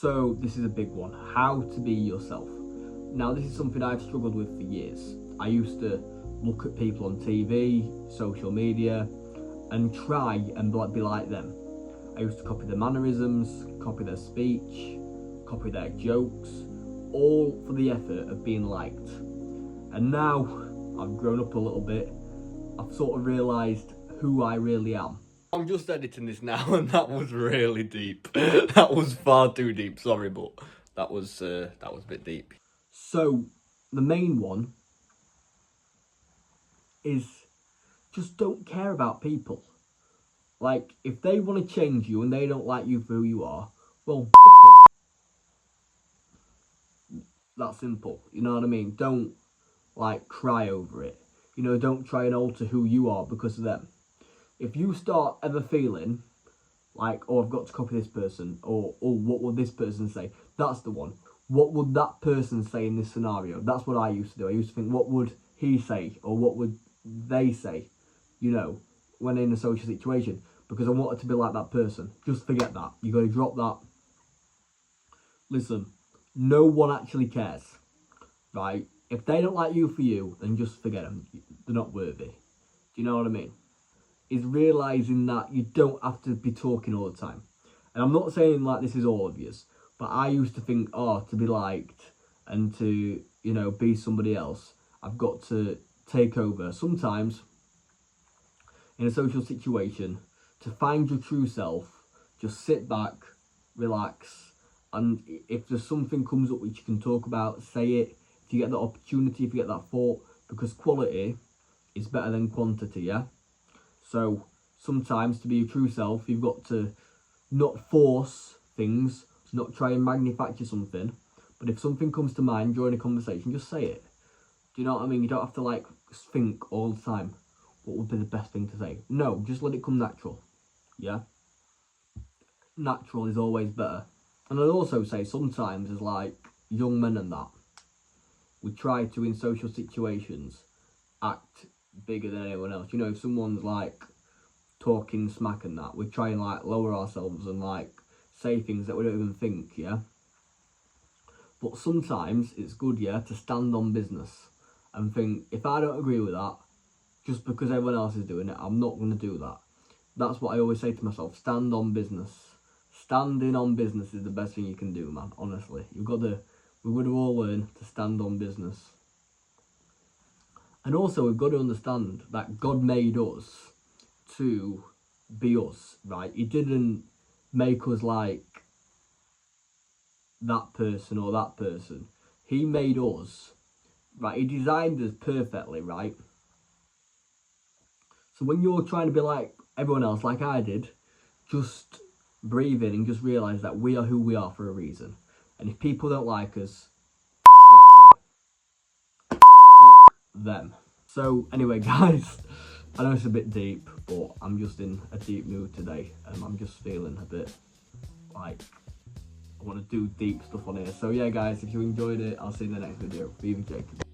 So this is a big one, how to be yourself. Now this is something I've struggled with for years. I used to look at people on TV, social media, and try and be like them. I used to copy their mannerisms, copy their speech, copy their jokes, all for the effort of being liked. And now I've grown up a little bit, I've sort of realised who I really am. I'm just editing this now, and that was really deep. That was far too deep. Sorry, but that was a bit deep. So the main one is just don't care about people. Like, if they want to change you and they don't like you for who you are, well, f*** it. That's simple. You know what I mean? Don't like cry over it. You know, don't try and alter who you are because of them. If you start ever feeling like, oh, I've got to copy this person, or oh, what would this person say? That's the one. What would that person say in this scenario? That's what I used to do. I used to think, what would he say, or what would they say, you know, when in a social situation, because I wanted to be like that person. Just forget that. You got to drop that. Listen, no one actually cares, right? If they don't like you for you, then just forget them. They're not worthy. Do you know what I mean? Is realising that you don't have to be talking all the time. And I'm not saying like this is all obvious, but I used to think, oh, to be liked and to, you know, be somebody else, I've got to take over. Sometimes, in a social situation, to find your true self, just sit back, relax, and if there's something comes up which you can talk about, say it. If you get that opportunity, if you get that thought, because quality is better than quantity, yeah? So sometimes to be your true self, you've got to not force things, not try and manufacture something, but if something comes to mind during a conversation, just say it. Do you know what I mean? You don't have to like think all the time, what would be the best thing to say? No, just let it come natural, yeah? Natural is always better. And I'd also say sometimes as like young men and that, we try to, in social situations, act bigger than anyone else. You know, if someone's like talking smack and that, we try and like lower ourselves and like say things that we don't even think, yeah? But sometimes it's good, yeah, to stand on business and think, if I don't agree with that, just because everyone else is doing it, I'm not going to do that. That's what I always say to myself, stand on business. Standing on business is the best thing you can do, man, honestly. We've got to all learn to stand on business. And also, we've got to understand that God made us to be us, right? He didn't make us like that person or that person. He made us, right? He designed us perfectly, right? So when you're trying to be like everyone else, like I did, just breathe in and just realise that we are who we are for a reason. And if people don't like us, them. So anyway, guys, I know it's a bit deep, but I'm just in a deep mood today, and I'm just feeling a bit like I want to do deep stuff on here. So yeah, guys, if you enjoyed it, I'll see you in the next video. Be with Jacob.